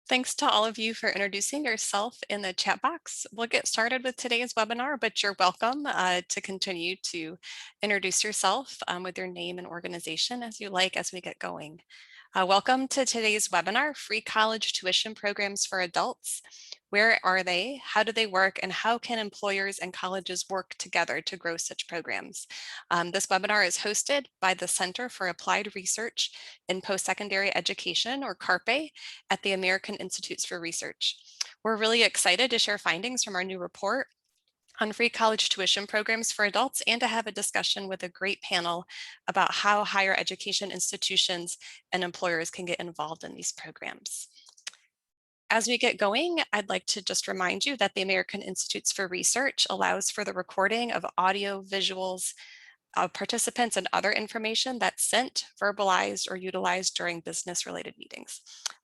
Thanks to all of you for introducing yourself in the chat box. We'll get started with today's webinar, but you're welcome to continue to introduce yourself with your name and organization as you like as we get going. Welcome to today's webinar, Free College Tuition Programs for Adults. Where are they? How do they work? And how can employers and colleges work together to grow such programs? This webinar is hosted by the Center for Applied Research in Postsecondary Education, or CARPE, at the American Institutes for Research. We're really excited to share findings from our new report on free college tuition programs for adults and to have a discussion with a great panel about how higher education institutions and employers can get involved in these programs. As we get going, I'd like to just remind you that the American Institutes for Research allows for the recording of audio, visuals, participants, and other information that's sent, verbalized, or utilized during business-related meetings.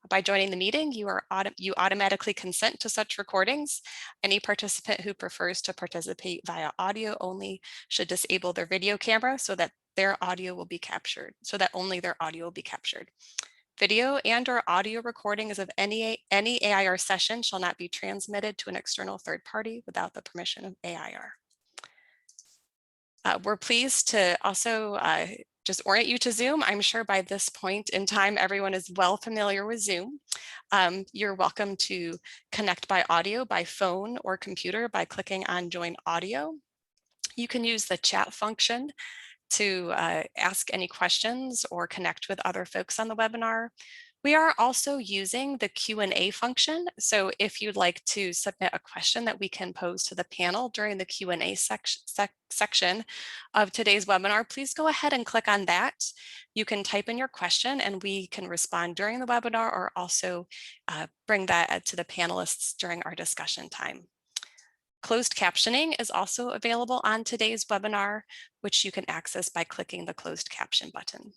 By joining the meeting, you automatically consent to such recordings. Any participant who prefers to participate via audio only should disable their video camera so that their audio will be captured, so that only their audio will be captured. Video and/or audio recordings of any AIR session shall not be transmitted to an external third party without the permission of AIR. We're pleased to also just orient you to Zoom. I'm sure by this point in time, everyone is well familiar with Zoom. You're welcome to connect by audio, by phone or computer by clicking on Join Audio. You can use the chat function to ask any questions or connect with other folks on the webinar. We are also using the Q&A function. So if you'd like to submit a question that we can pose to the panel during the Q&A section of today's webinar, please go ahead and click on that. You can type in your question and we can respond during the webinar or also bring that to the panelists during our discussion time. Closed captioning is also available on today's webinar, which you can access by clicking the closed caption button.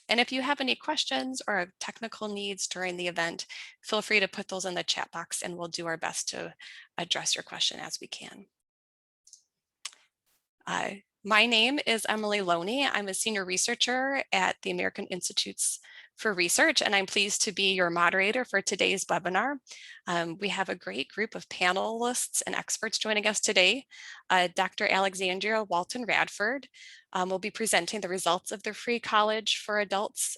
And if you have any questions or technical needs during the event, feel free to put those in the chat box and we'll do our best to address your question as we can. My name is Emily Loney. I'm a senior researcher at the American Institutes for Research, and I'm pleased to be your moderator for today's webinar. We have a great group of panelists and experts joining us today. Dr. Alexandria Walton Radford will be presenting the results of the Free College for Adults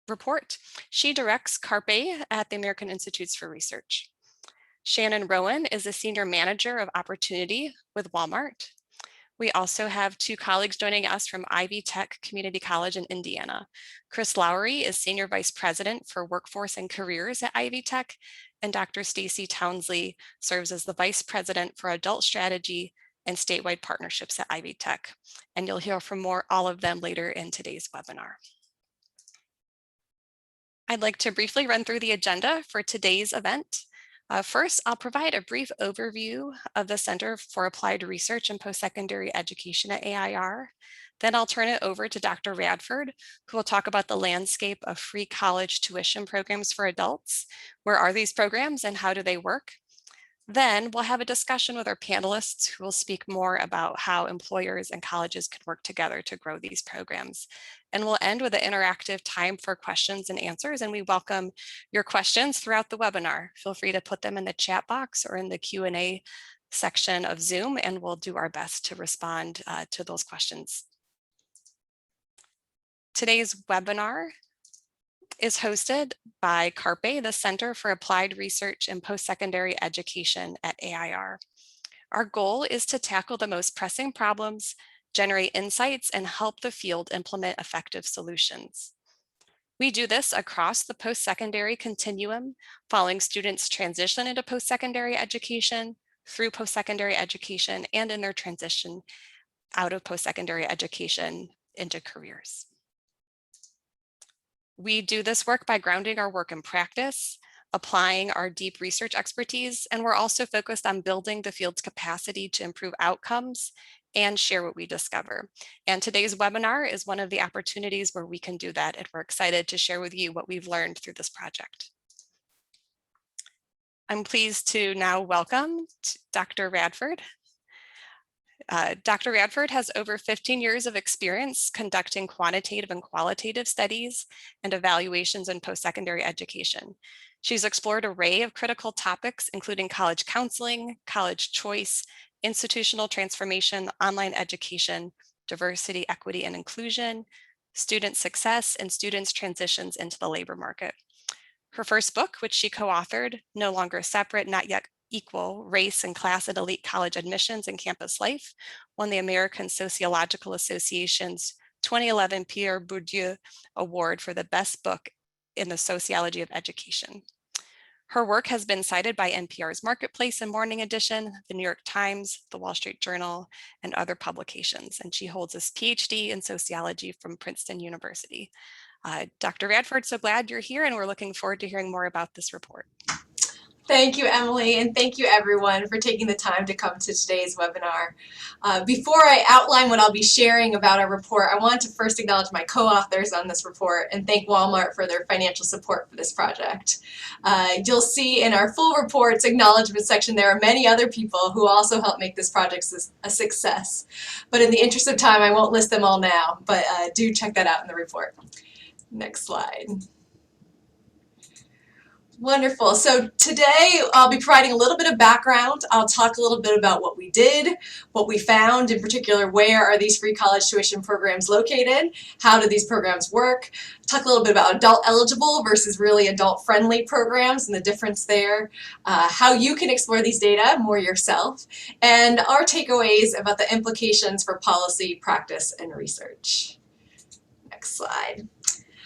report. She directs CARPE at the American Institutes for Research. Shannon Rowan is a senior manager of opportunity with Walmart. We also have two colleagues joining us from Ivy Tech Community College in Indiana. Chris Lowry is Senior Vice President for Workforce and Careers at Ivy Tech, and Dr. Stacy Townsley serves as the Vice President for Adult Strategy and Statewide Partnerships at Ivy Tech. And you'll hear from all of them later in today's webinar. I'd like to briefly run through the agenda for today's event. First, I'll provide a brief overview of the Center for Applied Research in Postsecondary Education at AIR. Then I'll turn it over to Dr. Radford, who will talk about the landscape of free college tuition programs for adults. Where are these programs and how do they work? Then we'll have a discussion with our panelists who will speak more about how employers and colleges can work together to grow these programs. And we'll end with an interactive time for questions and answers, and we welcome your questions throughout the webinar. Feel free to put them in the chat box or in the Q&A section of Zoom, and we'll do our best to respond to those questions. Today's webinar is hosted by CARPE, the Center for Applied Research in Postsecondary Education at AIR. Our goal is to tackle the most pressing problems, generate insights, and help the field implement effective solutions. We do this across the post-secondary continuum, following students' transition into post-secondary education, through post-secondary education, and in their transition out of post-secondary education into careers. We do this work by grounding our work in practice, applying our deep research expertise, and we're also focused on building the field's capacity to improve outcomes and share what we discover. And today's webinar is one of the opportunities where we can do that, and we're excited to share with you what we've learned through this project. I'm pleased to now welcome Dr. Radford. Dr. Radford has over 15 years of experience conducting quantitative and qualitative studies and evaluations in post-secondary education. She's explored an array of critical topics, including college counseling, college choice, institutional transformation, online education, diversity, equity, and inclusion, student success, and students' transitions into the labor market. Her first book, which she co-authored, No Longer Separate, Not Yet Equal, Race and Class at Elite College Admissions and Campus Life, won the American Sociological Association's 2011 Pierre Bourdieu Award for the best book in the sociology of education. Her work has been cited by NPR's Marketplace and Morning Edition, the New York Times, the Wall Street Journal, and other publications. And she holds a PhD in sociology from Princeton University. Dr. Radford, so glad you're here, and we're looking forward to hearing more about this report. Thank you, Emily, and thank you everyone for taking the time to come to today's webinar. Before I outline what I'll be sharing about our report, I want to first acknowledge my co-authors on this report and thank Walmart for their financial support for this project. You'll see in our full reports acknowledgement section there are many other people who also helped make this project a success. But in the interest of time, I won't list them all now, but do check that out in the report. Next slide. Wonderful. So today I'll be providing a little bit of background. I'll talk a little bit about what we did, what we found, in particular, where are these free college tuition programs located? How do these programs work? Talk a little bit about adult eligible versus really adult friendly programs and the difference there, how you can explore these data more yourself, and our takeaways about the implications for policy, practice, and research. Next slide.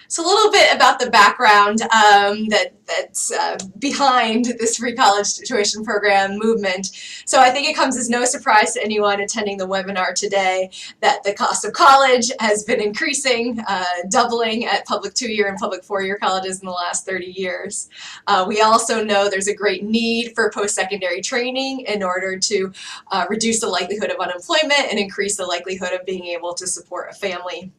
So a little bit about the background that's behind this free college tuition program movement. So I think it comes as no surprise to anyone attending the webinar today that the cost of college has been increasing, doubling at public 2-year and public 4-year colleges in the last 30 years. We also know there's a great need for post-secondary training in order to reduce the likelihood of unemployment and increase the likelihood of being able to support a family.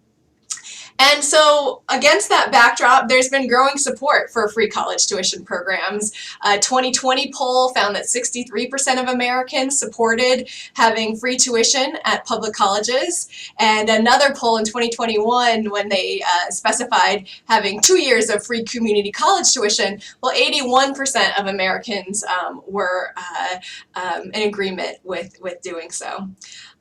And so against that backdrop, there's been growing support for free college tuition programs. A 2020 poll found that 63% of Americans supported having free tuition at public colleges. And another poll in 2021, when they specified having 2 years of free community college tuition, well, 81% of Americans were in agreement with doing so.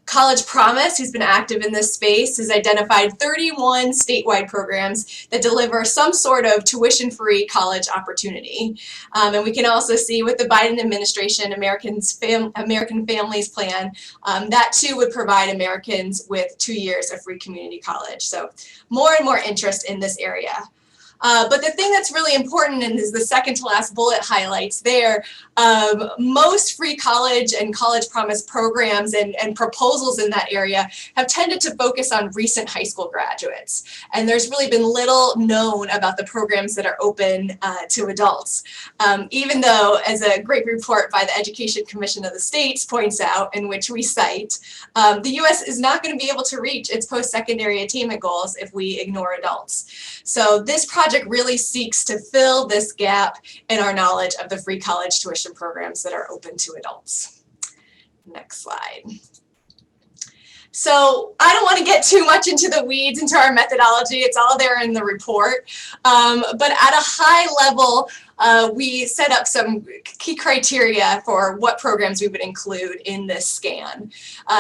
College Promise, who's been active in this space, has identified 31 statewide programs that deliver some sort of tuition-free college opportunity. And we can also see with the Biden administration, American Families Plan, that too would provide Americans with 2 years of free community college. So more and more interest in this area. But the thing that's really important, and is the second to last bullet highlights there, most free college and college promise programs and proposals in that area have tended to focus on recent high school graduates. And there's really been little known about the programs that are open to adults. Even though, as a great report by the Education Commission of the States points out, in which we cite, the U.S. is not going to be able to reach its post-secondary attainment goals if we ignore adults. So this project really seeks to fill this gap in our knowledge of the free college tuition programs that are open to adults. Next slide. So I don't want to get too much into the weeds, into our methodology. It's all there in the report. But at a high level, we set up some key criteria for what programs we would include in this scan.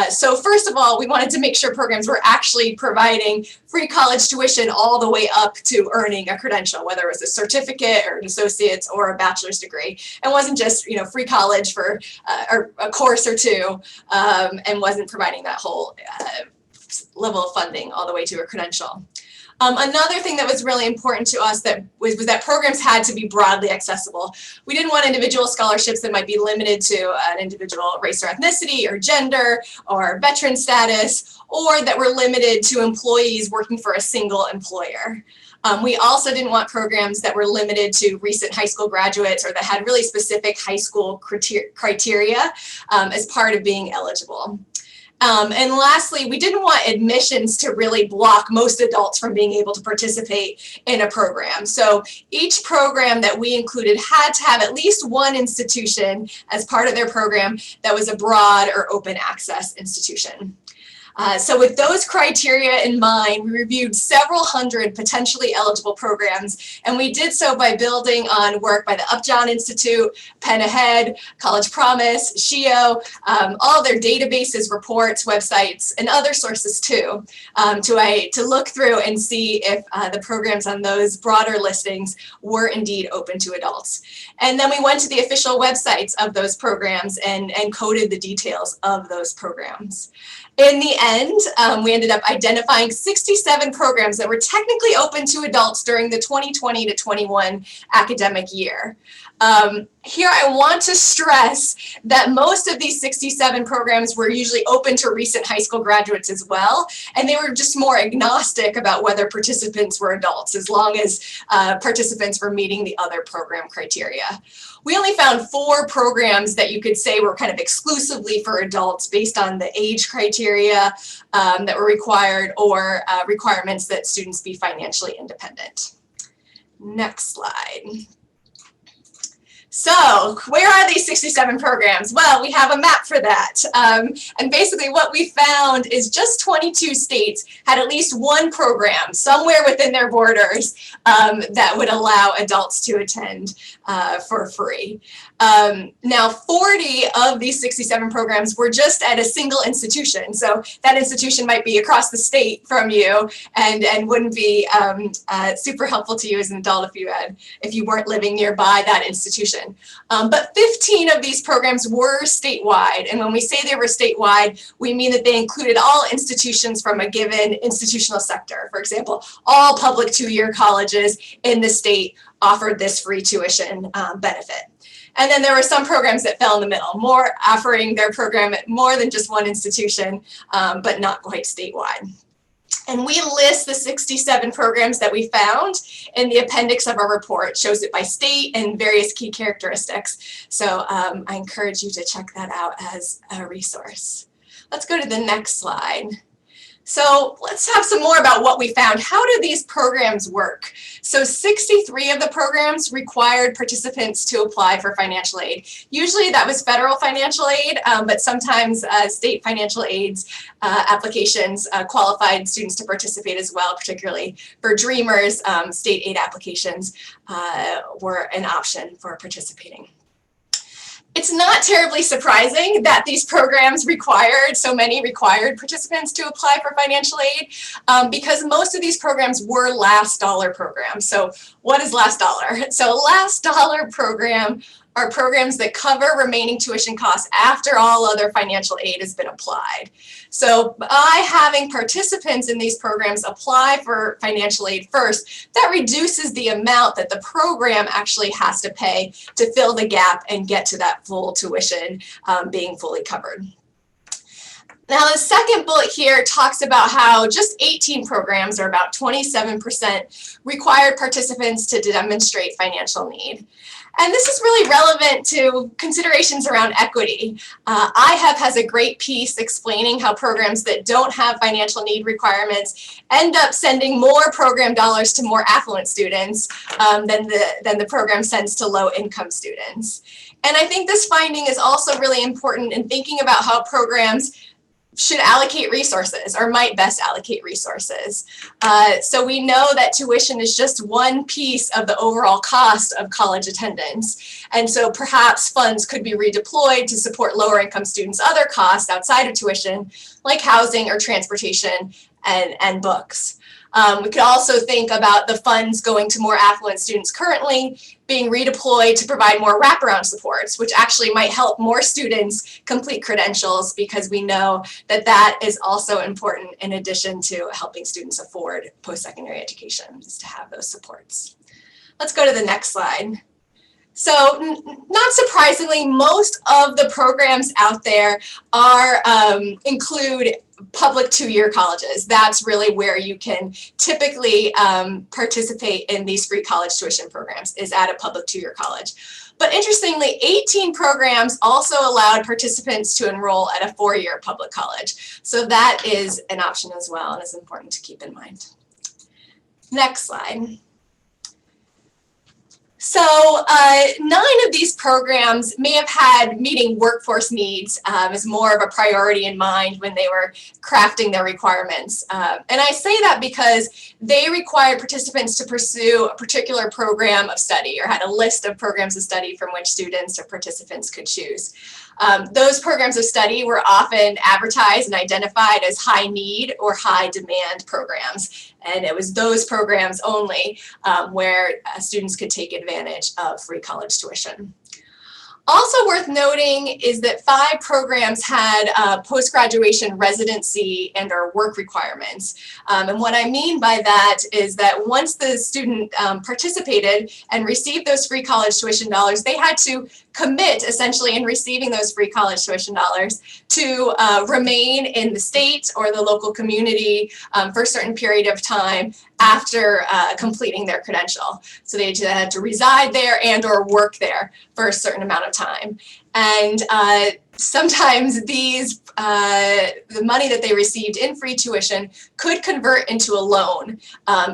So first of all, we wanted to make sure programs were actually providing free college tuition all the way up to earning a credential, whether it was a certificate or an associate's or a bachelor's degree. It wasn't just, you know, free college for a course or two, and wasn't providing that whole level of funding all the way to a credential. Another thing that was really important to us was that programs had to be broadly accessible. We didn't want individual scholarships that might be limited to an individual race or ethnicity or gender or veteran status, or that were limited to employees working for a single employer. We also didn't want programs that were limited to recent high school graduates or that had really specific high school criteria as part of being eligible. And lastly, we didn't want admissions to really block most adults from being able to participate in a program. So each program that we included had to have at least one institution as part of their program that was a broad or open access institution. So with those criteria in mind, we reviewed several hundred potentially eligible programs, and we did so by building on work by the Upjohn Institute, Penn Ahead, College Promise, SHIO, all their databases, reports, websites, and other sources too, to look through and see if the programs on those broader listings were indeed open to adults. And then we went to the official websites of those programs and coded the details of those programs. In the end, we ended up identifying 67 programs that were technically open to adults during the 2020 to 21 academic year. Here I want to stress that most of these 67 programs were usually open to recent high school graduates as well, and they were just more agnostic about whether participants were adults, as long as participants were meeting the other program criteria. We only found 4 programs that you could say were kind of exclusively for adults based on the age criteria that were required, or requirements that students be financially independent. Next slide. So where are these 67 programs? Well, we have a map for that. And basically what we found is just 22 states had at least one program somewhere within their borders that would allow adults to attend for free. Now 40 of these 67 programs were just at a single institution. So that institution might be across the state from you and wouldn't be super helpful to you as an adult if you weren't living nearby that institution. But 15 of these programs were statewide, and when we say they were statewide, we mean that they included all institutions from a given institutional sector. For example, all public 2-year colleges in the state offered this free tuition benefit. And then there were some programs that fell in the middle, more offering their program at more than just one institution, but not quite statewide. And we list the 67 programs that we found in the appendix of our report. It shows it by state and various key characteristics. So I encourage you to check that out as a resource. Let's go to the next slide. So let's have some more about what we found. How do these programs work? So 63 of the programs required participants to apply for financial aid. Usually that was federal financial aid, but sometimes state financial aids applications qualified students to participate as well, particularly for Dreamers. State aid applications were an option for participating. It's not terribly surprising that these programs so many required participants to apply for financial aid because most of these programs were last dollar programs. So what is last dollar? So last dollar program are programs that cover remaining tuition costs after all other financial aid has been applied. So by having participants in these programs apply for financial aid first, that reduces the amount that the program actually has to pay to fill the gap and get to that full tuition being fully covered. Now the second bullet here talks about how just 18 programs, or about 27%, required participants to demonstrate financial need. And this is really relevant to considerations around equity. IHEP has a great piece explaining how programs that don't have financial need requirements end up sending more program dollars to more affluent students than the program sends to low-income students. And I think this finding is also really important in thinking about how programs should allocate resources, or might best allocate resources. So we know that tuition is just one piece of the overall cost of college attendance. And so perhaps funds could be redeployed to support lower income students' other costs outside of tuition, like housing or transportation and books. We could also think about the funds going to more affluent students currently being redeployed to provide more wraparound supports, which actually might help more students complete credentials, because we know that that is also important in addition to helping students afford post-secondary education, is to have those supports. Let's go to the next slide. So not surprisingly, most of the programs out there are include public two-year colleges. That's really where you can typically participate in these free college tuition programs, is at a public two-year college. But interestingly, 18 programs also allowed participants to enroll at a four-year public college. So that is an option as well, and is important to keep in mind. Next slide. So 9 of these programs may have had meeting workforce needs as more of a priority in mind when they were crafting their requirements. And I say that because they required participants to pursue a particular program of study, or had a list of programs of study from which students or participants could choose. Those programs of study were often advertised and identified as high need or high demand programs. And it was those programs only where students could take advantage of free college tuition. Also worth noting is that 5 programs had post-graduation residency and or work requirements. And what I mean by that is that once the student participated and received those free college tuition dollars, they had to commit essentially in receiving those free college tuition dollars to remain in the state or the local community for a certain period of time after completing their credential. So they had to reside there and or work there for a certain amount of time. And sometimes these, the money that they received in free tuition could convert into a loan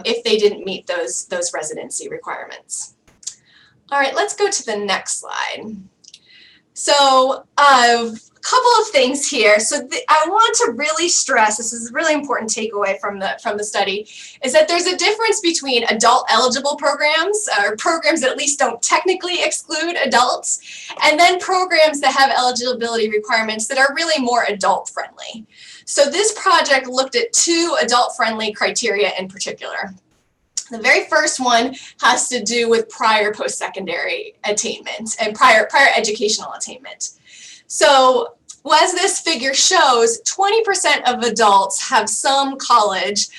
if they didn't meet those residency requirements. All right, let's go to the next slide. So a couple of things here. So I want to really stress, this is a really important takeaway from the study, is that there's a difference between adult eligible programs, or programs that at least don't technically exclude adults, and then programs that have eligibility requirements that are really more adult friendly. So this project looked at 2 adult friendly criteria in particular. The very first one has to do with prior post-secondary attainment and prior educational attainment. So as this figure shows, 20% of adults have some college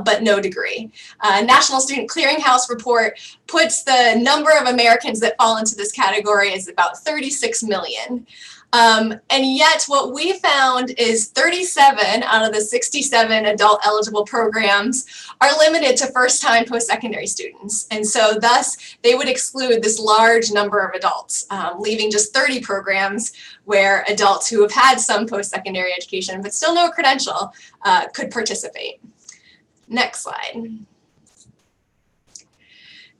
but no degree. National Student Clearinghouse report puts the number of Americans that fall into this category as about 36 million. And yet what we found is 37 out of the 67 adult eligible programs are limited to first-time post-secondary students. And so thus they would exclude this large number of adults, leaving just 30 programs where adults who have had some post-secondary education but still no credential could participate. Next slide.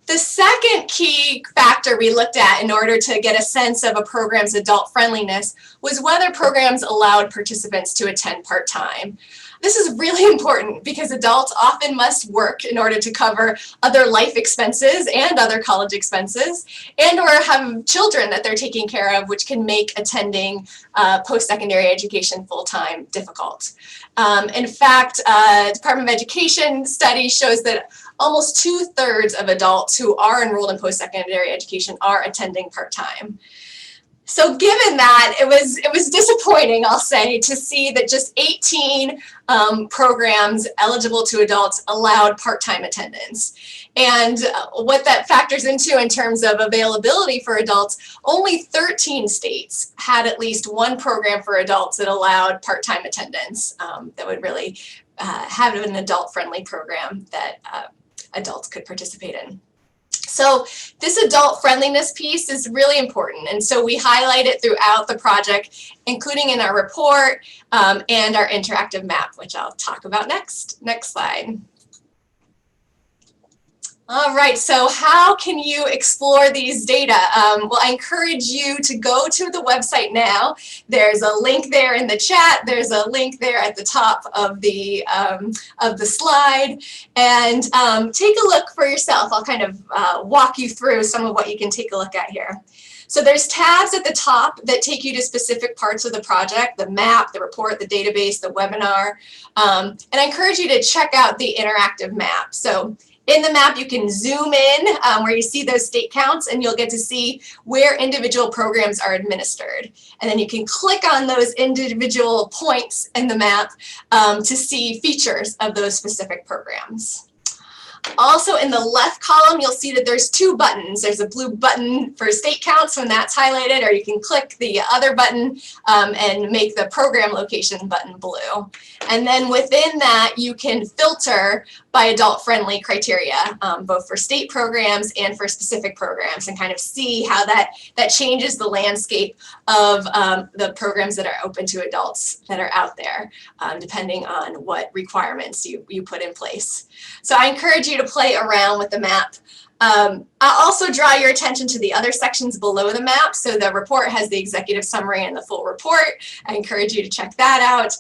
The second key factor we looked at in order to get a sense of a program's adult friendliness was whether programs allowed participants to attend part-time. This is really important because adults often must work in order to cover other life expenses and other college expenses, and or have children that they're taking care of, which can make attending post-secondary education full-time difficult. In fact, Department of Education study shows that almost 2/3 of adults who are enrolled in post-secondary education are attending part-time. So given that, it was disappointing, I'll say, to see that just 18 programs eligible to adults allowed part-time attendance. And what that factors into in terms of availability for adults, only 13 states had at least one program for adults that allowed part-time attendance that would really have an adult-friendly program that adults could participate in. So this adult friendliness piece is really important, and so we highlight it throughout the project, including in our report and our interactive map, which I'll talk about next. Next slide. All right, so how can you explore these data? Well, I encourage you to go to the website now. There's a link there in the chat. There's a link there at the top of the slide, and take a look for yourself. I'll kind of walk you through some of what you can take a look at here. So there's tabs at the top that take you to specific parts of the project, the map, the report, the database, the webinar, and I encourage you to check out the interactive map. So in the map, you can zoom in where you see those state counts, and you'll get to see where individual programs are administered. And then you can click on those individual points in the map to see features of those specific programs. Also in the left column, you'll see that there's two buttons. There's a blue button for state counts when that's highlighted, or you can click the other button and make the program location button blue. And then within that, you can filter by adult-friendly criteria, both for state programs and for specific programs, and kind of see how that changes the landscape of the programs that are open to adults that are out there, depending on what requirements you put in place. So I encourage you to play around with the map. I'll also draw your attention to the other sections below the map. So the report has the executive summary and the full report. I encourage you to check that out.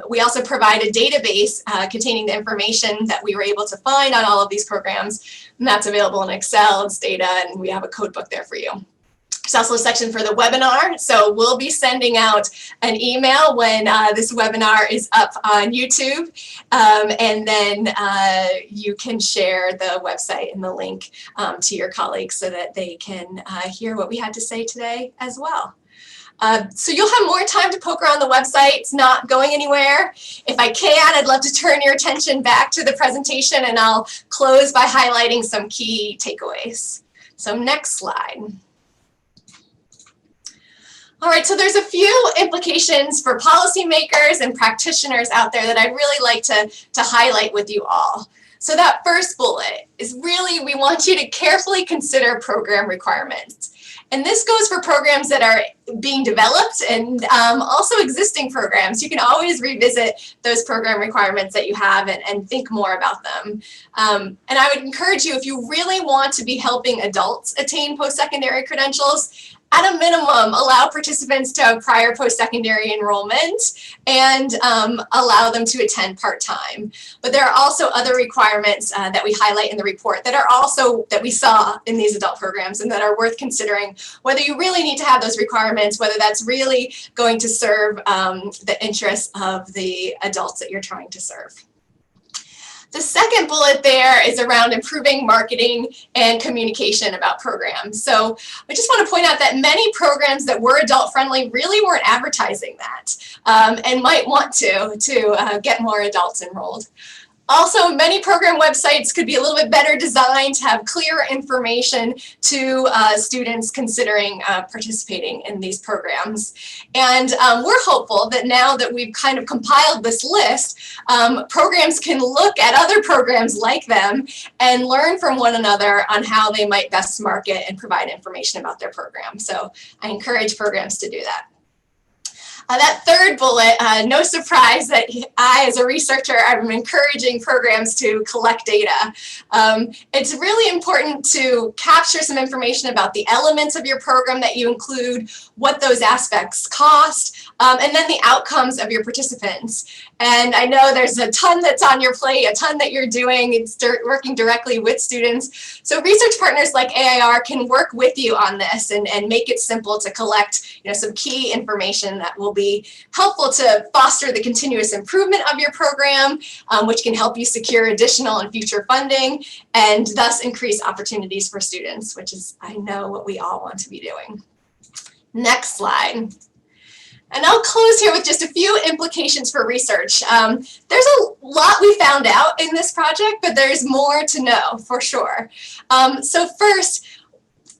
We also provide a database containing the information that we were able to find on all of these programs. And that's available in Excel, it's data, and we have a code book there for you. There's also a section for the webinar, so we'll be sending out an email when this webinar is up on YouTube, and then you can share the website and the link to your colleagues so that they can hear what we had to say today as well. So you'll have more time to poke around the website. It's not going anywhere. If I can, I'd love to turn your attention back to the presentation, and I'll close by highlighting some key takeaways. So next slide. All right, so there's a few implications for policymakers and practitioners out there that I'd really like to highlight with you all. So that first bullet is really, we want you to carefully consider program requirements. And this goes for programs that are being developed and also existing programs. You can always revisit those program requirements that you have and think more about them. And I would encourage you, if you really want to be helping adults attain post-secondary credentials, at a minimum, allow participants to have prior post-secondary enrollment and allow them to attend part-time. But there are also other requirements that we highlight in the report that we saw in these adult programs and that are worth considering, whether you really need to have those requirements, whether that's really going to serve the interests of the adults that you're trying to serve. The second bullet there is around improving marketing and communication about programs. So I just want to point out that many programs that were adult-friendly really weren't advertising that and might want to get more adults enrolled. Also, many program websites could be a little bit better designed to have clear information to students considering participating in these programs. And we're hopeful that now that we've kind of compiled this list, programs can look at other programs like them and learn from one another on how they might best market and provide information about their program. So I encourage programs to do that. That third bullet, no surprise that I, as a researcher, I'm encouraging programs to collect data. It's really important to capture some information about the elements of your program that you include, what those aspects cost, and then the outcomes of your participants. And I know there's a ton that's on your plate, a ton that you're doing. It's working directly with students. So research partners like AIR can work with you on this and make it simple to collect some key information that will be helpful to foster the continuous improvement of your program, which can help you secure additional and future funding and thus increase opportunities for students, which is, I know, what we all want to be doing. Next slide. And I'll close here with just a few implications for research. There's a lot we found out in this project, but there's more to know for sure. So first,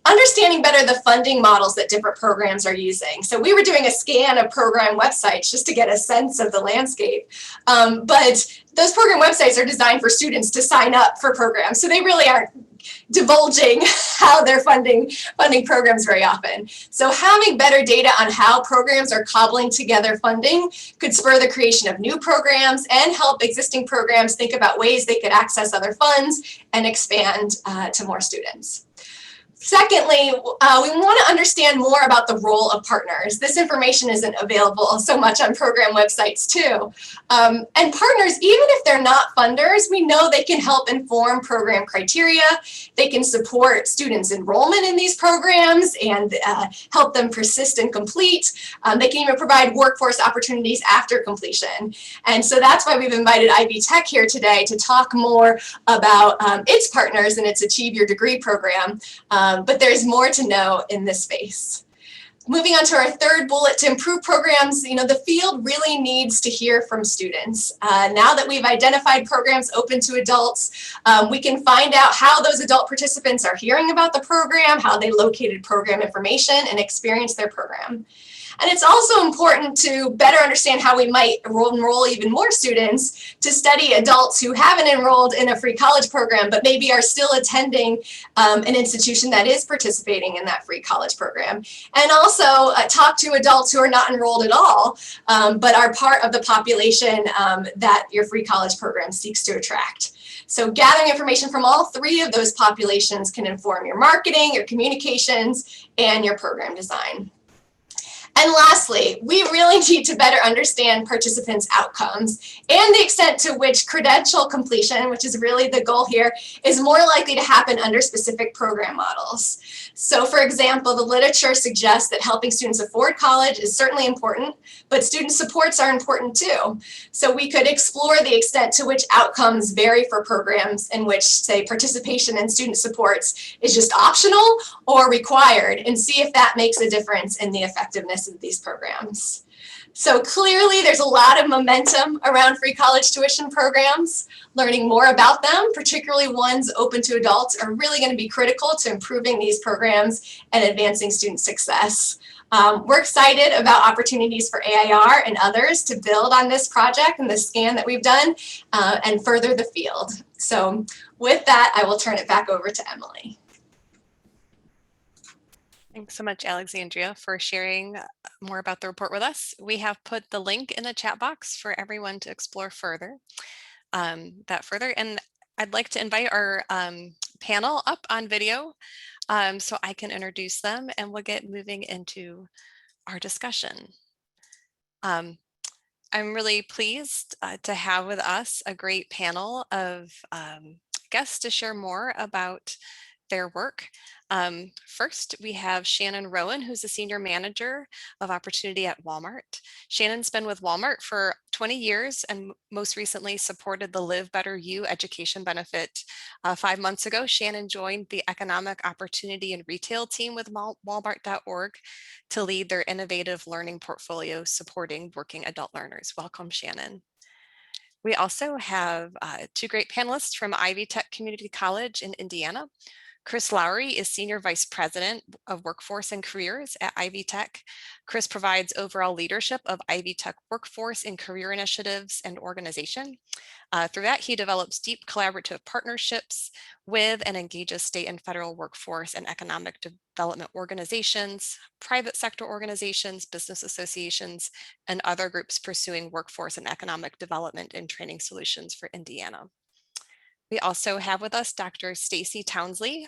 understanding better the funding models that different programs are using. So we were doing a scan of program websites just to get a sense of the landscape. But those program websites are designed for students to sign up for programs. So they really aren't divulging how they're funding programs very often. So having better data on how programs are cobbling together funding could spur the creation of new programs and help existing programs think about ways they could access other funds and expand to more students. Secondly, we want to understand more about the role of partners. This information isn't available so much on program websites too. And partners, even if they're not funders, we know they can help inform program criteria. They can support students' enrollment in these programs and help them persist and complete. They can even provide workforce opportunities after completion. And so that's why we've invited Ivy Tech here today to talk more about its partners and its Achieve Your Degree program. But there's more to know in this space. Moving on to our third bullet, to improve programs, the field really needs to hear from students. Now that we've identified programs open to adults, we can find out how those adult participants are hearing about the program, how they located program information and experienced their program. And it's also important to better understand how we might enroll even more students to study adults who haven't enrolled in a free college program, but maybe are still attending an institution that is participating in that free college program. And also talk to adults who are not enrolled at all, but are part of the population that your free college program seeks to attract. So gathering information from all three of those populations can inform your marketing, your communications, and your program design. And lastly, we really need to better understand participants' outcomes and the extent to which credential completion, which is really the goal here, is more likely to happen under specific program models. So for example, the literature suggests that helping students afford college is certainly important, but student supports are important too. So we could explore the extent to which outcomes vary for programs in which, say, participation in student supports is just optional or required, and see if that makes a difference in the effectiveness of these programs. So clearly there's a lot of momentum around free college tuition programs. Learning more about them, particularly ones open to adults, are really going to be critical to improving these programs and advancing student success. We're excited about opportunities for AIR and others to build on this project and the scan that we've done and further the field. So with that, I will turn it back over to Emily. Thanks so much, Alexandria, for sharing more about the report with us. We have put the link in the chat box for everyone to explore further. And I'd like to invite our panel up on video so I can introduce them, and we'll get moving into our discussion. I'm really pleased to have with us a great panel of guests to share more about their work. First, we have Shannon Rowan, who's a senior manager of opportunity at Walmart. Shannon's been with Walmart for 20 years and most recently supported the Live Better You education benefit. 5 months ago, Shannon joined the economic opportunity and retail team with Walmart.org to lead their innovative learning portfolio supporting working adult learners. Welcome, Shannon. We also have two great panelists from Ivy Tech Community College in Indiana. Chris Lowry is Senior Vice President of Workforce and Careers at Ivy Tech. Chris provides overall leadership of Ivy Tech workforce and career initiatives and organization. Through that, he develops deep collaborative partnerships with and engages state and federal workforce and economic development organizations, private sector organizations, business associations, and other groups pursuing workforce and economic development and training solutions for Indiana. We also have with us Dr. Stacy Townsley.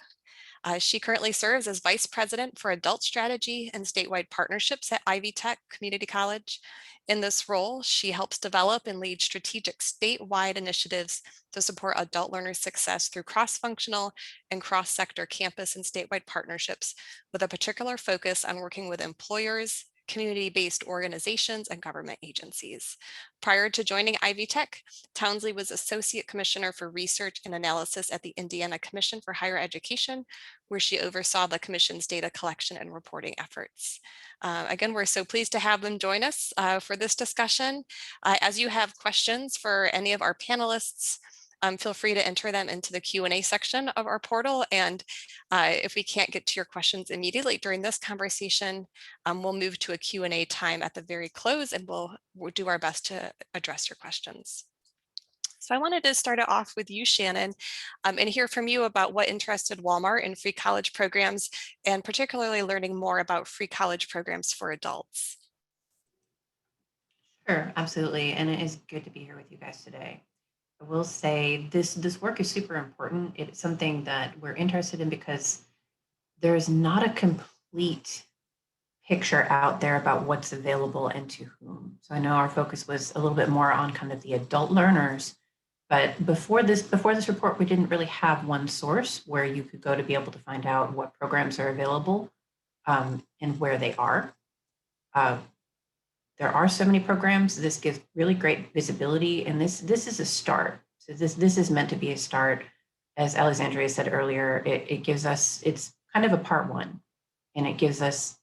She currently serves as Vice President for Adult Strategy and Statewide Partnerships at Ivy Tech Community College. In this role, she helps develop and lead strategic statewide initiatives to support adult learners' success through cross-functional and cross-sector campus and statewide partnerships, with a particular focus on working with employers, community-based organizations, and government agencies. Prior to joining Ivy Tech, Townsley was Associate Commissioner for Research and Analysis at the Indiana Commission for Higher Education, where she oversaw the Commission's data collection and reporting efforts. Again, we're so pleased to have them join us for this discussion. As you have questions for any of our panelists, feel free to enter them into the Q&A section of our portal. And if we can't get to your questions immediately during this conversation, we'll move to a Q&A time at the very close, and we'll do our best to address your questions. So I wanted to start it off with you, Shannon, and hear from you about what interested Walmart in free college programs, and particularly learning more about free college programs for adults. Sure, absolutely. And it is good to be here with you guys today. I will say this work is super important. It's something that we're interested in because there's not a complete picture out there about what's available and to whom. So I know our focus was a little bit more on kind of the adult learners, but before this report, we didn't really have one source where you could go to be able to find out what programs are available and where they are. There are so many programs. This gives really great visibility, and this is a start. So this is meant to be a start. As Alexandria said earlier, it gives us, it's kind of a part one, and it gives us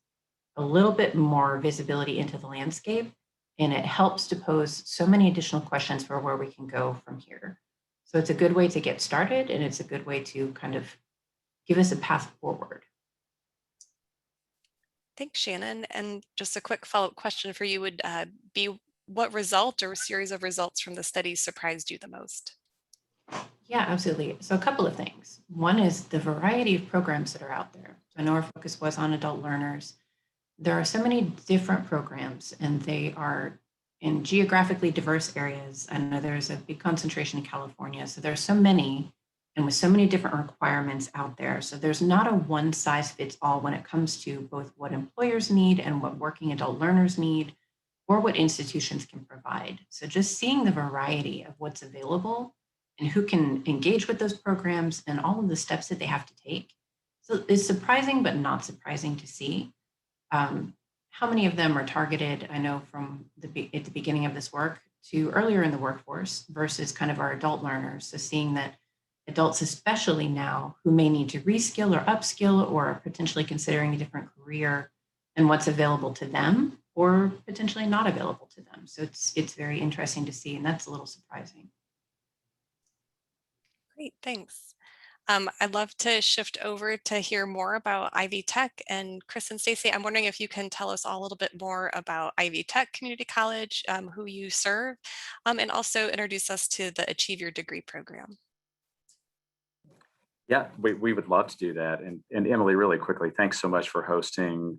a little bit more visibility into the landscape, and it helps to pose so many additional questions for where we can go from here. So it's a good way to get started, and it's a good way to kind of give us a path forward. Thanks, Shannon. And just a quick follow-up question for you would be what result or series of results from the study surprised you the most? Yeah, absolutely. So a couple of things. One is the variety of programs that are out there. So I know our focus was on adult learners. There are so many different programs, and they are in geographically diverse areas. I know there's a big concentration in California, so there's so many, and with so many different requirements out there. So there's not a one size fits all when it comes to both what employers need and what working adult learners need, or what institutions can provide. So just seeing the variety of what's available and who can engage with those programs and all of the steps that they have to take. So it's surprising, but not surprising to see. How many of them are targeted, I know from at the beginning of this work to earlier in the workforce versus kind of our adult learners. So seeing that adults, especially now, who may need to reskill or upskill or are potentially considering a different career and what's available to them or potentially not available to them. So it's very interesting to see, and that's a little surprising. Great, thanks. I'd love to shift over to hear more about Ivy Tech. And Chris and Stacy, I'm wondering if you can tell us all a little bit more about Ivy Tech Community College, who you serve, and also introduce us to the Achieve Your Degree program. Yeah, we would love to do that. And Emily, really quickly, thanks so much for hosting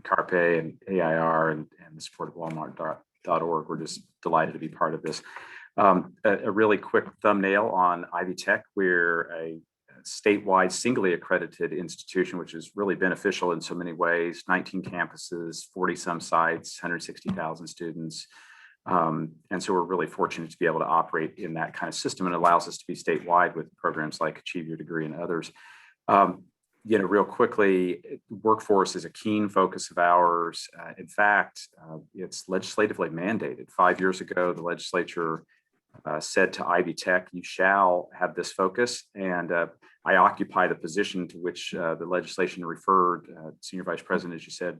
Carpe and AIR and the support of Walmart.org. We're just delighted to be part of this. A really quick thumbnail on Ivy Tech. We're a statewide, singly accredited institution, which is really beneficial in so many ways. 19 campuses, 40 some sites, 160,000 students. And so we're really fortunate to be able to operate in that kind of system, and it allows us to be statewide with programs like Achieve Your Degree and others. Real quickly, workforce is a keen focus of ours. In fact, it's legislatively mandated. 5 years ago, the legislature said to Ivy Tech, you shall have this focus. And I occupy the position to which the legislation referred, Senior Vice President, as you said.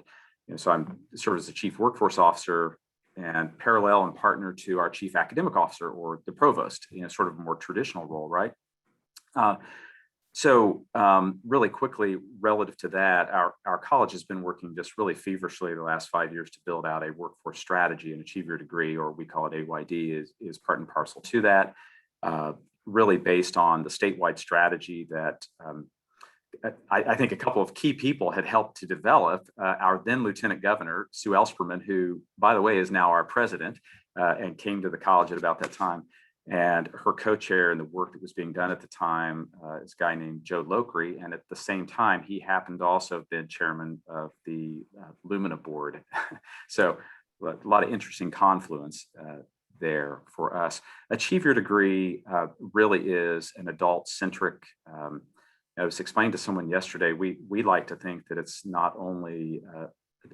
So I'm serve as the Chief Workforce Officer and parallel and partner to our Chief Academic Officer or the Provost, sort of a more traditional role, right? Really quickly, relative to that, our college has been working just really feverishly the last 5 years to build out a workforce strategy, and Achieve Your Degree, or we call it AYD, is part and parcel to that, really based on the statewide strategy that I think a couple of key people had helped to develop. Our then Lieutenant Governor, Sue Ellspermann, who, by the way, is now our president and came to the college at about that time. And her co-chair in the work that was being done at the time is a guy named Joe Lokri. And at the same time, he happened to also have been chairman of the Lumina board. So a lot of interesting confluence there for us. Achieve Your Degree really is an adult-centric. I was explaining to someone yesterday, we like to think that it's not only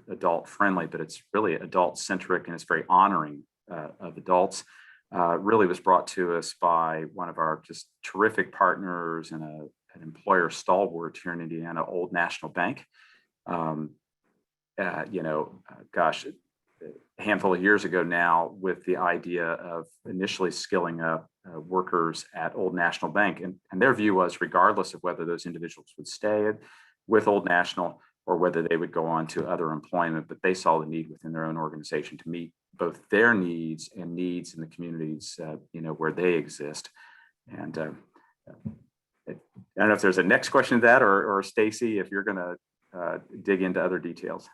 adult friendly, but it's really adult centric, and it's very honoring of adults. Really was brought to us by one of our just terrific partners and an employer stalwart here in Indiana, Old National Bank. A handful of years ago now, with the idea of initially skilling up workers at Old National Bank. And their view was, regardless of whether those individuals would stay with Old National or whether they would go on to other employment, but they saw the need within their own organization to meet both their needs and needs in the communities, where they exist. And I don't know if there's a next question to that, or Stacy, if you're going to dig into other details.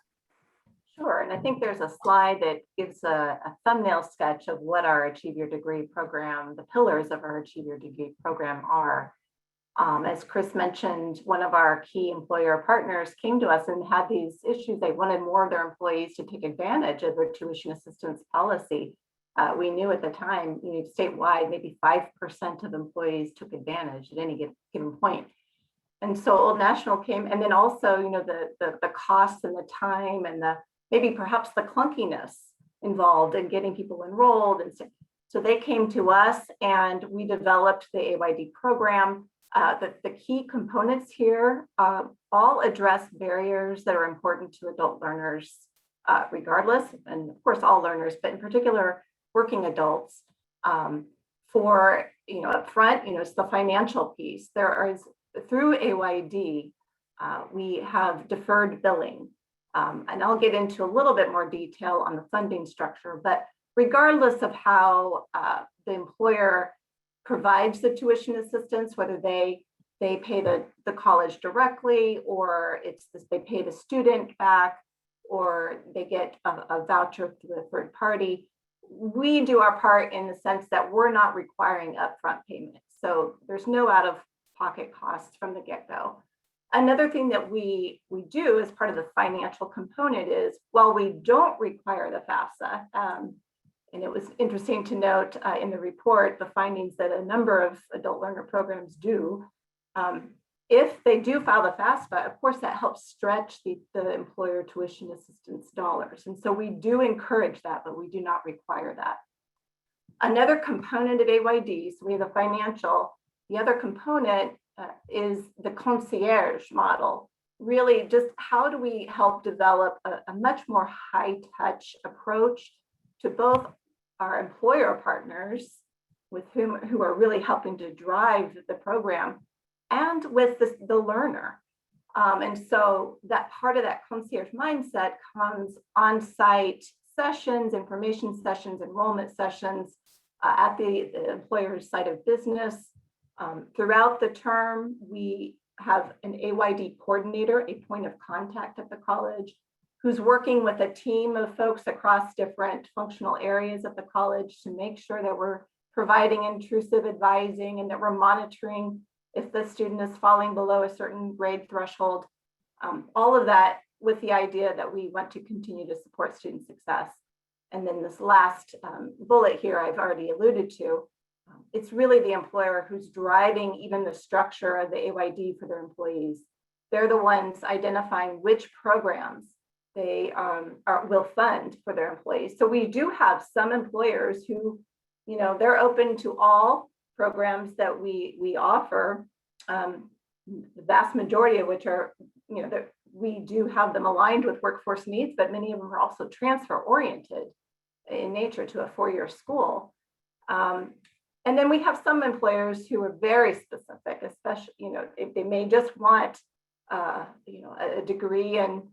Sure, and I think there's a slide that gives a thumbnail sketch of what our Achieve Your Degree program, the pillars of our Achieve Your Degree program are. As Chris mentioned, one of our key employer partners came to us and had these issues. They wanted more of their employees to take advantage of their tuition assistance policy. We knew at the time, statewide, maybe 5% of employees took advantage at any given point. And so Old National came, and then also, the costs and the time and maybe perhaps the clunkiness involved in getting people enrolled. And so they came to us and we developed the AYD program. The key components here all address barriers that are important to adult learners, regardless, and of course all learners, but in particular working adults. For up front, it's the financial piece. There is through AYD, we have deferred billing, and I'll get into a little bit more detail on the funding structure. But regardless of how the employer provides the tuition assistance, whether they pay the college directly, or they pay the student back, or they get a voucher through a third party, we do our part in the sense that we're not requiring upfront payment. So there's no out-of-pocket costs from the get-go. Another thing that we do as part of the financial component is, while we don't require the FAFSA, and it was interesting to note in the report, the findings that a number of adult learner programs do, if they do file the FAFSA, of course, that helps stretch the employer tuition assistance dollars. And so we do encourage that, but we do not require that. Another component of AYD, so we have the financial, the other component is the concierge model. Really, just how do we help develop a much more high-touch approach to both our employer partners who are really helping to drive the program, and with the learner. And so that part of that concierge mindset comes on-site sessions, information sessions, enrollment sessions at the employer's site of business. Throughout the term, we have an AYD coordinator, a point of contact at the college, who's working with a team of folks across different functional areas of the college to make sure that we're providing intrusive advising and that we're monitoring if the student is falling below a certain grade threshold. All of that with the idea that we want to continue to support student success. And then this last bullet here I've already alluded to, it's really the employer who's driving even the structure of the AYD for their employees. They're the ones identifying which programs they will fund for their employees. So we do have some employers who, they're open to all programs that we offer, the vast majority of which are, that we do have them aligned with workforce needs, but many of them are also transfer oriented in nature to a four-year school. And then we have some employers who are very specific, especially, if they may just want, a degree in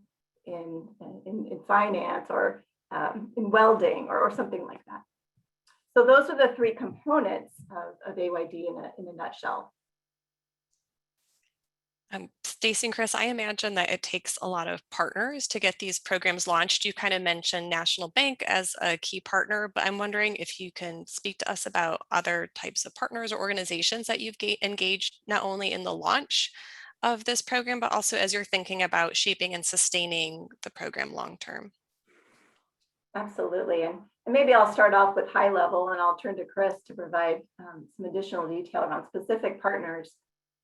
finance or in welding or something like that. So those are the three components of AYD in a nutshell. Stacy and Chris, I imagine that it takes a lot of partners to get these programs launched. You kind of mentioned National Bank as a key partner, but I'm wondering if you can speak to us about other types of partners or organizations that you've engaged not only in the launch of this program, but also as you're thinking about shaping and sustaining the program long term. Absolutely. And maybe I'll start off with high level and I'll turn to Chris to provide some additional detail around specific partners.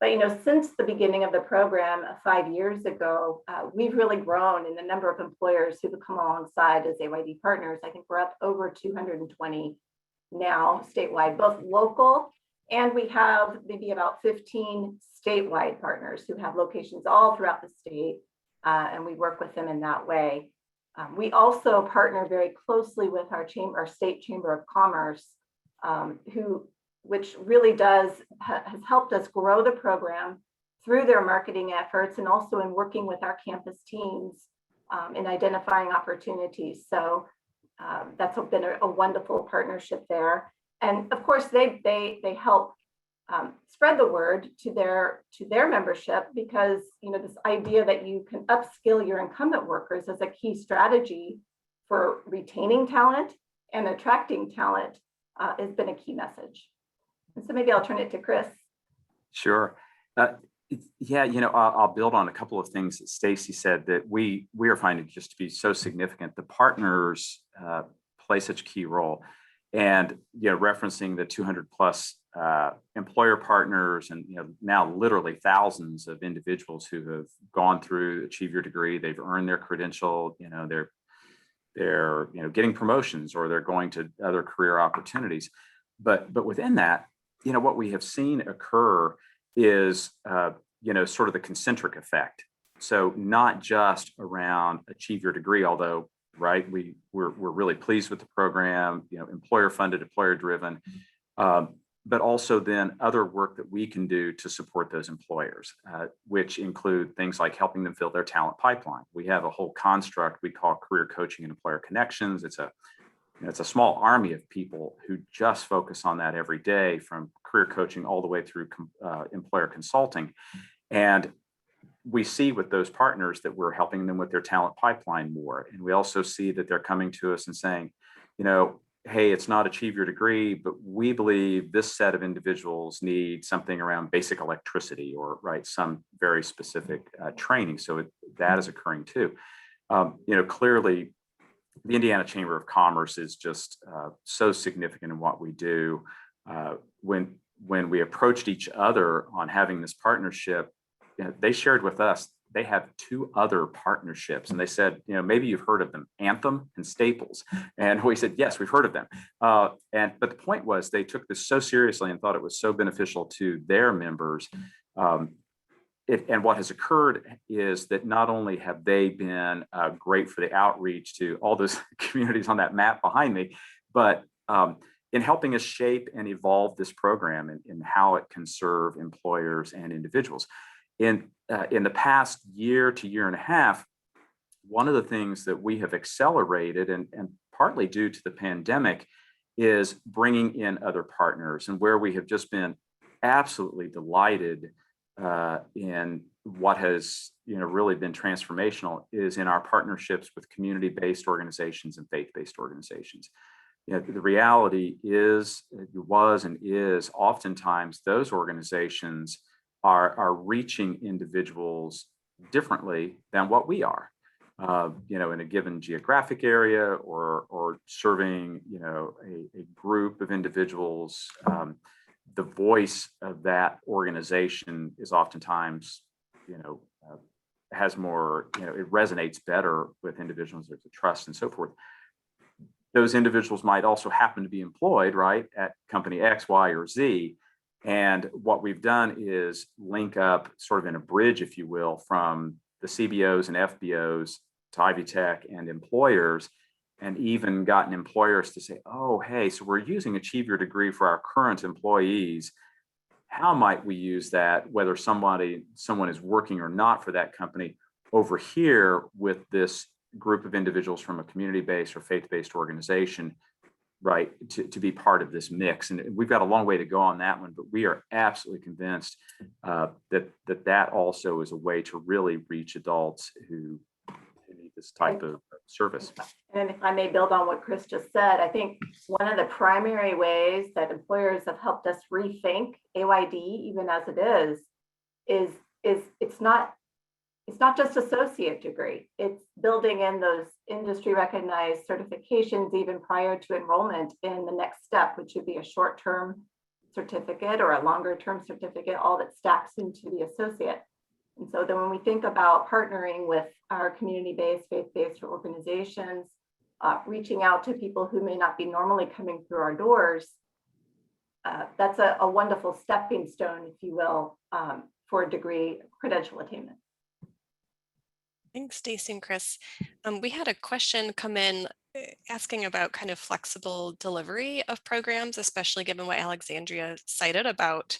But, since the beginning of the program 5 years ago, we've really grown in the number of employers who've come alongside as AYD partners. I think we're up over 220 now statewide, both local, and we have maybe about 15 statewide partners who have locations all throughout the state, and we work with them in that way. We also partner very closely with our state chamber of commerce, which really has helped us grow the program through their marketing efforts and also in working with our campus teams in identifying opportunities. So that's been a wonderful partnership there. And of course, they help spread the word to their membership, because this idea that you can upskill your incumbent workers is a key strategy for retaining talent and attracting talent has been a key message. And so maybe I'll turn it to Chris. Sure. I'll build on a couple of things that Stacy said that we are finding just to be so significant. The partners play such a key role, and referencing the 200 plus employer partners, and now literally thousands of individuals who have gone through Achieve Your Degree. They've earned their credential. They're getting promotions, or they're going to other career opportunities. But within that, what we have seen occur is, sort of the concentric effect. So not just around achieve your degree, although, right, we're really pleased with the program, employer funded, employer driven, but also then other work that we can do to support those employers, which include things like helping them fill their talent pipeline. We have a whole construct we call career coaching and employer connections. It's a small army of people who just focus on that every day, from career coaching all the way through employer consulting. And we see with those partners that we're helping them with their talent pipeline more. And we also see that they're coming to us and saying, hey, it's not achieve your degree, but we believe this set of individuals need something around basic electricity or some very specific training. So that is occurring too. Clearly, the Indiana Chamber of Commerce is just so significant in what we do. When we approached each other on having this partnership, they shared with us they have 2 other partnerships, and they said, maybe you've heard of them, Anthem and Staples. And we said, yes, we've heard of them. But the point was they took this so seriously and thought it was so beneficial to their members. And what has occurred is that not only have they been great for the outreach to all those communities on that map behind me, but in helping us shape and evolve this program and how it can serve employers and individuals. In the past year to year and a half, one of the things that we have accelerated, and partly due to the pandemic, is bringing in other partners. And where we have just been absolutely delighted in what has really been transformational is in our partnerships with community-based organizations and faith-based organizations. The reality is, oftentimes those organizations are reaching individuals differently than what we are, in a given geographic area or serving, a group of individuals. The voice of that organization is oftentimes, has more, it resonates better with individuals. There's a trust and so forth. Those individuals might also happen to be employed, at company X, Y, or Z. And what we've done is link up sort of in a bridge, if you will, from the CBOs and FBOs to Ivy Tech and employers, and even gotten employers to say, oh, hey, so we're using Achieve Your Degree for our current employees. How might we use that, whether someone is working or not for that company, over here with this group of individuals from a community-based or faith-based organization, to be part of this mix. And we've got a long way to go on that one, but we are absolutely convinced that also is a way to really reach adults who need this type of service. And if I may build on what Chris just said, I think one of the primary ways that employers have helped us rethink AYD, even as it is it's not just associate degree. It's building in those industry recognized certifications even prior to enrollment in the next step, which would be a short-term certificate or a longer-term certificate, all that stacks into the associate. And so then when we think about partnering with our community-based, faith-based organizations, reaching out to people who may not be normally coming through our doors, that's a wonderful stepping stone, if you will, for degree credential attainment. Thanks, Stacey and Chris. We had a question come in asking about kind of flexible delivery of programs, especially given what Alexandria cited about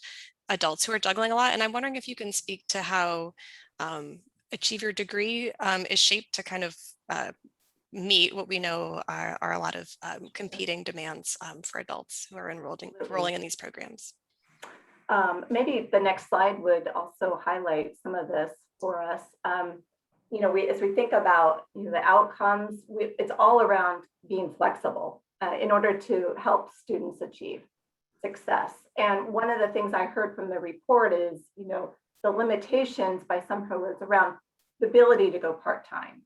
adults who are juggling a lot. And I'm wondering if you can speak to how Achieve Your Degree is shaped to kind of meet what we know are a lot of competing demands for adults who are enrolling in these programs. Maybe the next slide would also highlight some of this for us. As we think about the outcomes, it's all around being flexible in order to help students achieve success. And one of the things I heard from the report is, the limitations by some programs around the ability to go part-time,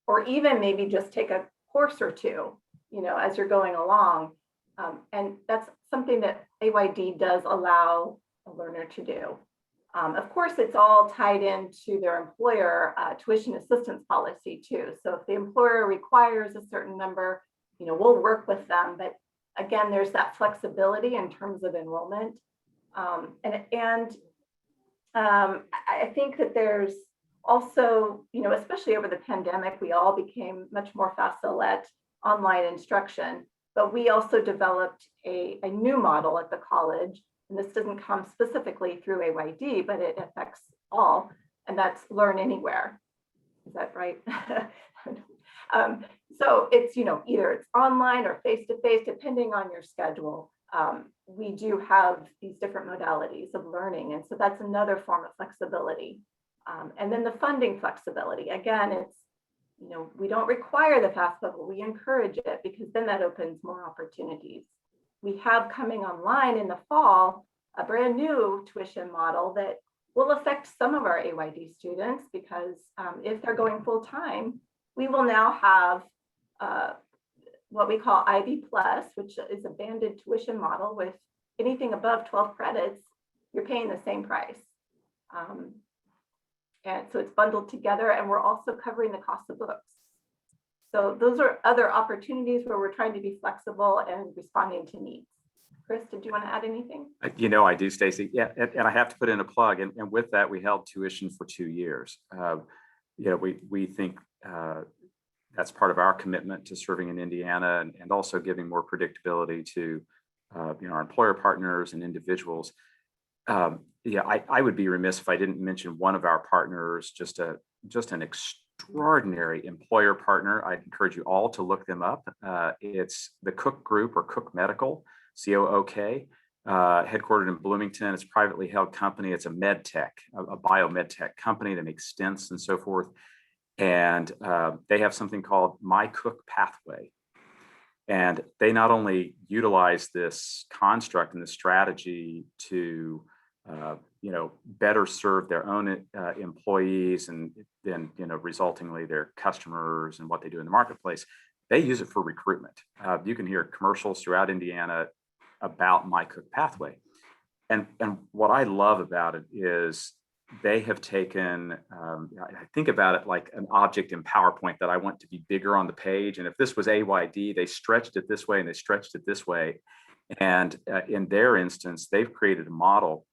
or even maybe just take a course or two, as you're going along. And that's something that AYD does allow a learner to do. Of course, it's all tied into their employer tuition assistance policy too. So if the employer requires a certain number, we'll work with them. But again, there's that flexibility in terms of enrollment. And I think that there's also, especially over the pandemic, we all became much more facile at online instruction, but we also developed a new model at the college. And this doesn't come specifically through AYD, but it affects all, and that's learn anywhere. Is that right? So it's, either it's online or face-to-face, depending on your schedule. We do have these different modalities of learning. And so that's another form of flexibility. And then the funding flexibility. Again, it's, we don't require the FAFSA, but we encourage it because then that opens more opportunities. We have coming online in the fall a brand new tuition model that will affect some of our AYD students because if they're going full time, we will now have what we call IB Plus, which is a banded tuition model with anything above 12 credits, you're paying the same price. And so it's bundled together, and we're also covering the cost of books. So those are other opportunities where we're trying to be flexible and responding to needs. Chris, did you want to add anything? I do, Stacy. Yeah, and I have to put in a plug. And with that, we held tuition for 2 years. We think that's part of our commitment to serving in Indiana and also giving more predictability to our employer partners and individuals. I would be remiss if I didn't mention one of our partners, just an extraordinary employer partner. I'd encourage you all to look them up. It's the Cook Group, or Cook Medical, COOK, headquartered in Bloomington. It's a privately held company. It's a med tech, a biomed tech company that makes stents and so forth. And they have something called My Cook Pathway. And they not only utilize this construct and this strategy to better serve their own employees and then resultingly their customers and what they do in the marketplace, they use it for recruitment. You can hear commercials throughout Indiana about My Cook Pathway. And what I love about it is they have taken, I think about it like an object in PowerPoint that I want to be bigger on the page. And if this was AYD, they stretched it this way and they stretched it this way. And in their instance, they've created a model,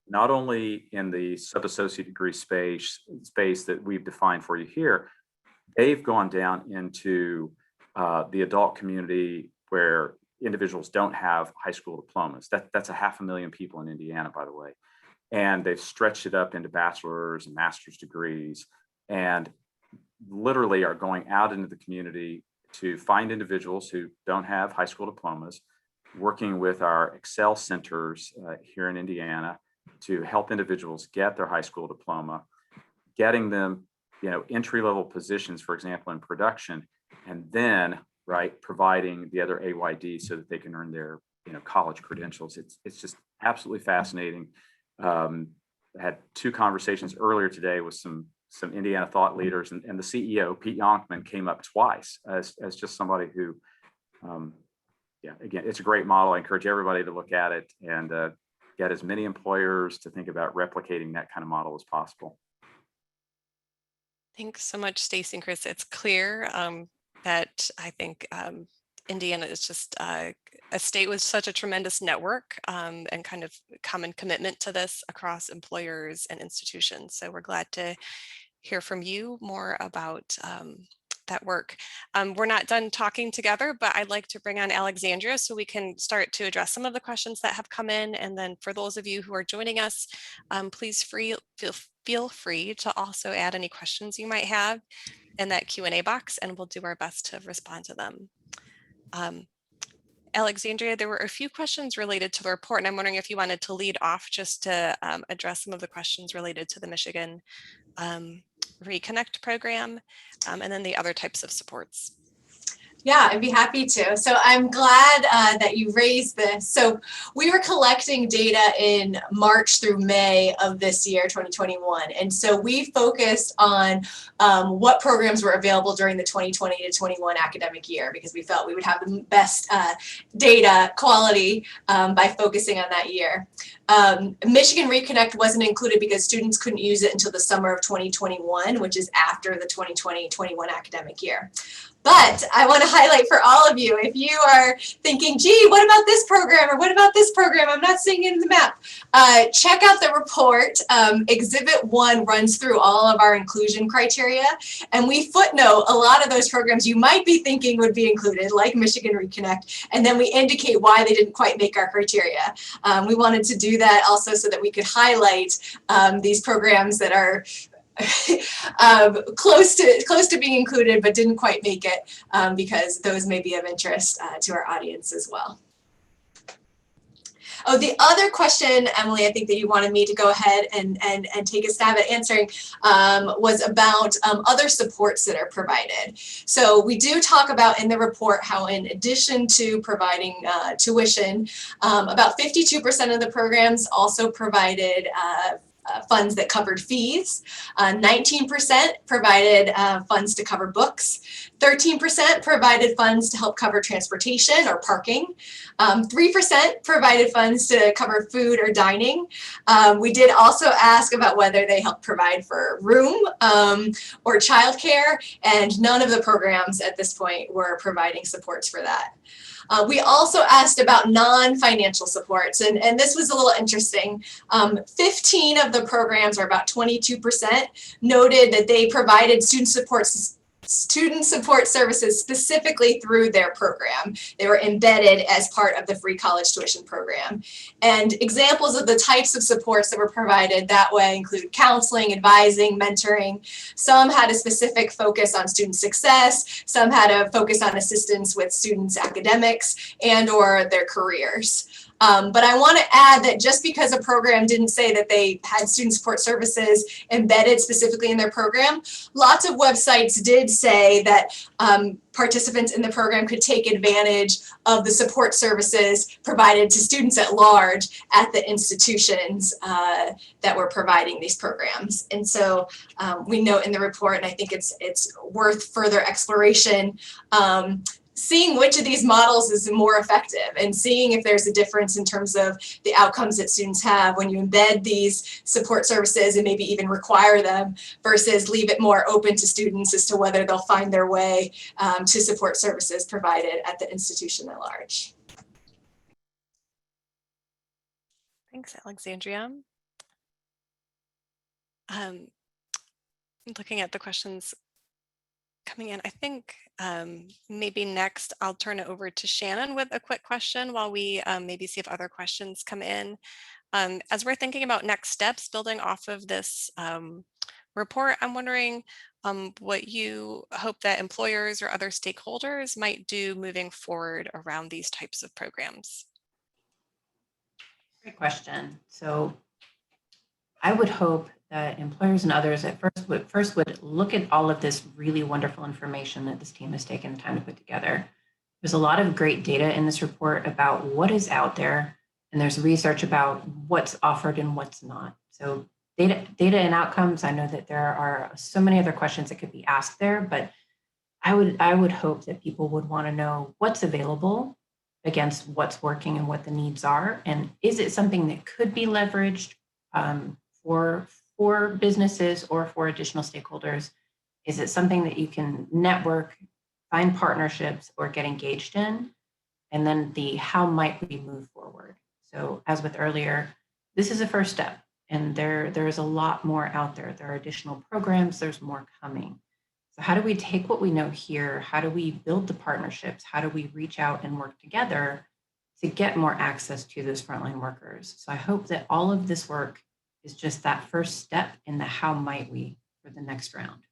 not only in the sub-associate degree space that we've defined for you here, they've gone down into the adult community where individuals don't have high school diplomas. That's 500,000 people in Indiana, by the way. And they've stretched it up into bachelor's and master's degrees and literally are going out into the community to find individuals who don't have high school diplomas, working with our Excel centers here in Indiana to help individuals get their high school diploma, getting them, entry-level positions, for example, in production, and then, providing the other AYD so that they can earn their, college credentials. It's just absolutely fascinating. I had 2 conversations earlier today with some Indiana thought leaders, and the CEO, Pete Yonkman, came up twice as just somebody who, again, it's a great model. I encourage everybody to look at it and get as many employers to think about replicating that kind of model as possible. Thanks so much, Stacy and Chris. It's clear that I think Indiana is just a state with such a tremendous network and kind of common commitment to this across employers and institutions. So we're glad to hear from you more about that work. We're not done talking together, but I'd like to bring on Alexandria so we can start to address some of the questions that have come in. And then for those of you who are joining us, please feel free to also add any questions you might have in that Q&A box, and we'll do our best to respond to them. Alexandria, there were a few questions related to the report, and I'm wondering if you wanted to lead off just to address some of the questions related to the Michigan Reconnect program, and then the other types of supports. Yeah, I'd be happy to. So I'm glad that you raised this. So we were collecting data in March through May of this year, 2021. And so we focused on what programs were available during the 2020 to 21 academic year, because we felt we would have the best data quality by focusing on that year. Michigan Reconnect wasn't included because students couldn't use it until the summer of 2021, which is after the 2020-21 academic year. But I want to highlight for all of you, if you are thinking, gee, what about this program or what about this program? I'm not seeing it in the map. Check out the report. Exhibit 1 runs through all of our inclusion criteria, and we footnote a lot of those programs you might be thinking would be included, like Michigan Reconnect, and then we indicate why they didn't quite make our criteria. We wanted to do that also so that we could highlight these programs that are close to being included but didn't quite make it, because those may be of interest to our audience as well. Oh, the other question, Emily, I think that you wanted me to go ahead and take a stab at answering was about other supports that are provided. So we do talk about in the report how in addition to providing tuition, about 52% of the programs also provided funds that covered fees, 19% provided funds to cover books, 13% provided funds to help cover transportation or parking, 3% provided funds to cover food or dining. We did also ask about whether they help provide for room or childcare, and none of the programs at this point were providing supports for that. We also asked about non-financial supports, and this was a little interesting. 15 of the programs, or about 22%, noted that they provided student support services specifically through their program. They were embedded as part of the free college tuition program. And examples of the types of supports that were provided that way include counseling, advising, mentoring. Some had a specific focus on student success, some had a focus on assistance with students' academics and or their careers. But I want to add that just because a program didn't say that they had student support services embedded specifically in their program, lots of websites did say that participants in the program could take advantage of the support services provided to students at large at the institutions that were providing these programs. And so we note in the report, and I think it's worth further exploration, seeing which of these models is more effective and seeing if there's a difference in terms of the outcomes that students have when you embed these support services and maybe even require them versus leave it more open to students as to whether they'll find their way to support services provided at the institution at large. Thanks, Alexandria. Looking at the questions coming in, I think maybe next I'll turn it over to Shannon with a quick question while we maybe see if other questions come in. As we're thinking about next steps building off of this report, I'm wondering what you hope that employers or other stakeholders might do moving forward around these types of programs. Great question. So I would hope that employers and others at first would look at all of this really wonderful information that this team has taken the time to put together. There's a lot of great data in this report about what is out there, and there's research about what's offered and what's not. So data and outcomes, I know that there are so many other questions that could be asked there, but I would hope that people would want to know what's available against what's working and what the needs are, and is it something that could be leveraged for businesses or for additional stakeholders? Is it something that you can network, find partnerships, or get engaged in? And then the how might we move forward? So as with earlier, this is a first step, and there is a lot more out there. There are additional programs, there's more coming. So how do we take what we know here? How do we build the partnerships? How do we reach out and work together to get more access to those frontline workers? So I hope that all of this work is just that first step in the how might we for the next round.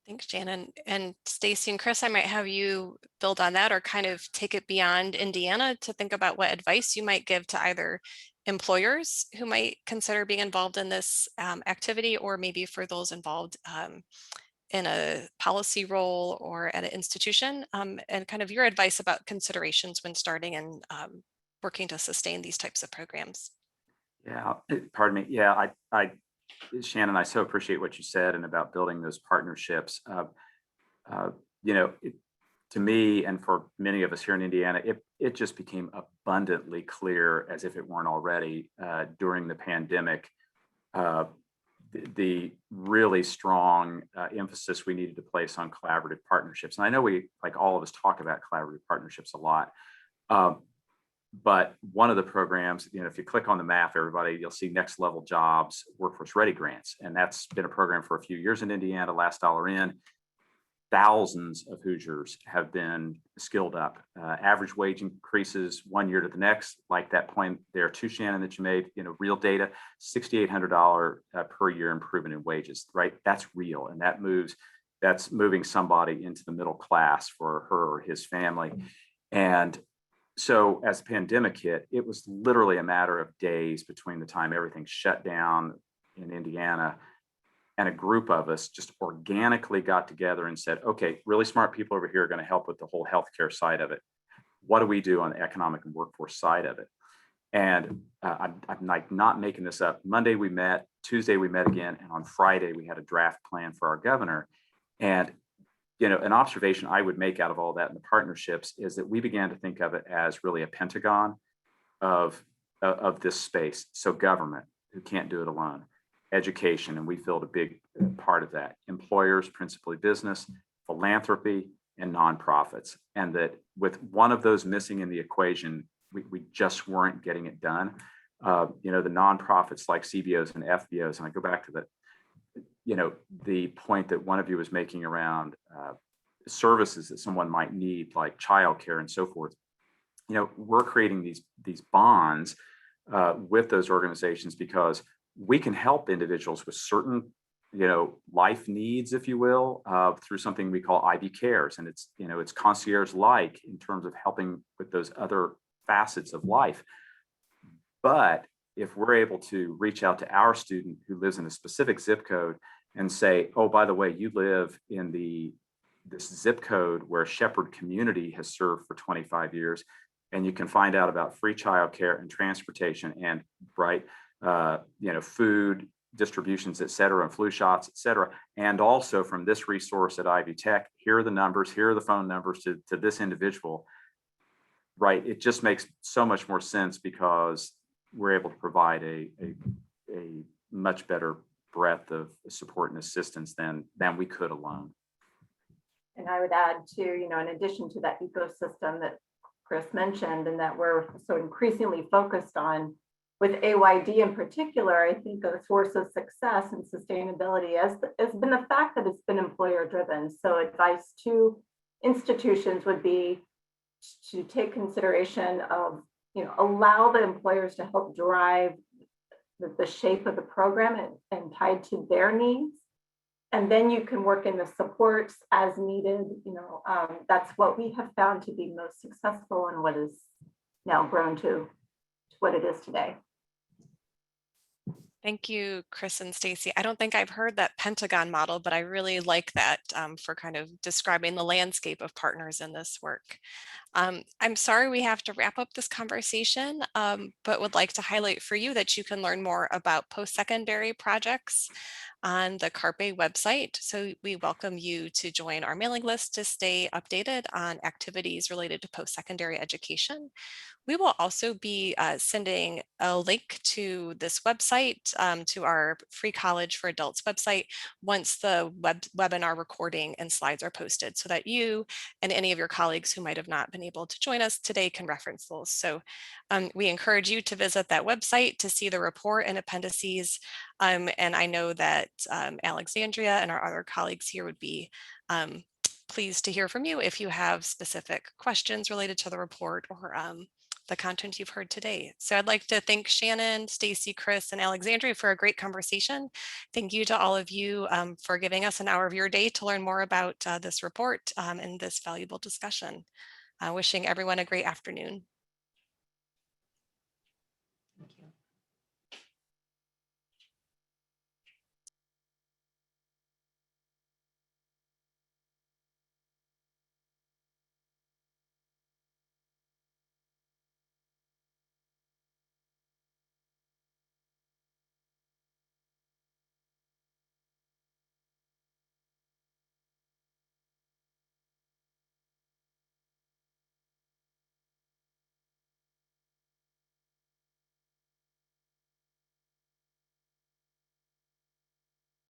Thanks, Shannon. And Stacy and Chris, I might have you build on that or kind of take it beyond Indiana to think about what advice you might give to either employers who might consider being involved in this activity, or maybe for those involved in a policy role or at an institution, and kind of your advice about considerations when starting and working to sustain these types of programs. Yeah, pardon me. Yeah, Shannon, I so appreciate what you said and about building those partnerships. You know, to me and for many of us here in Indiana, it just became abundantly clear, as if it weren't already, during the pandemic, uh, the really strong emphasis we needed to place on collaborative partnerships. And I know we, like all of us, talk about collaborative partnerships a lot. But one of the programs, if you click on the map, everybody, you'll see Next Level Jobs Workforce Ready Grants. And that's been a program for a few years in Indiana, last dollar in. Thousands of Hoosiers have been skilled up. Average wage increases one year to the next, like that point there too, Shannon, that you made, real data, $6,800 per year improvement in wages, right? That's real. And that's moving somebody into the middle class for her or his family. And so as the pandemic hit, it was literally a matter of days between the time everything shut down in Indiana and a group of us just organically got together and said, okay, really smart people over here are going to help with the whole healthcare side of it. What do we do on the economic and workforce side of it? And I'm like not making this up. Monday we met, Tuesday we met again, and on Friday we had a draft plan for our governor. And an observation I would make out of all that in the partnerships is that we began to think of it as really a pentagon of this space. So government, who can't do it alone, education, and we filled a big part of that, employers, principally business, philanthropy, and nonprofits. And that with one of those missing in the equation, we just weren't getting it done. The nonprofits like CBOs and FBOs, and I go back to the point that one of you was making around services that someone might need, like childcare and so forth. We're creating these bonds with those organizations because we can help individuals with certain, life needs, if you will, through something we call IB Cares, and it's concierge-like in terms of helping with those other facets of life. But if we're able to reach out to our student who lives in a specific zip code and say, oh, by the way, you live in this zip code where Shepherd Community has served for 25 years, and you can find out about free childcare and transportation and food distributions, et cetera, and flu shots, et cetera. And also from this resource at Ivy Tech, here are the numbers, here are the phone numbers to this individual, right? It just makes so much more sense because we're able to provide a much better breadth of support and assistance than we could alone. And I would add to, in addition to that ecosystem that Chris mentioned and that we're so increasingly focused on with AYD in particular, I think a source of success and sustainability has been the fact that it's been employer driven. So advice to institutions would be to take consideration of, allow the employers to help drive the shape of the program and tied to their needs. And then you can work in the supports as needed. That's what we have found to be most successful and what is now grown to what it is today. Thank you, Chris and Stacy. I don't think I've heard that Pentagon model, but I really like that for kind of describing the landscape of partners in this work. I'm sorry we have to wrap up this conversation, but would like to highlight for you that you can learn more about post-secondary projects on the CARPE website. So we welcome you to join our mailing list to stay updated on activities related to post-secondary education. We will also be sending a link to this website, to our Free College for Adults website, once the webinar recording and slides are posted, so that you and any of your colleagues who might have not been able to join us today can reference those. So we encourage you to visit that website to see the report and appendices. And I know that Alexandria and our other colleagues here would be pleased to hear from you if you have specific questions related to the report or the content you've heard today. So I'd like to thank Shannon, Stacy, Chris, and Alexandria for a great conversation. Thank you to all of you for giving us an hour of your day to learn more about this report and this valuable discussion. Wishing everyone a great afternoon. Thank you.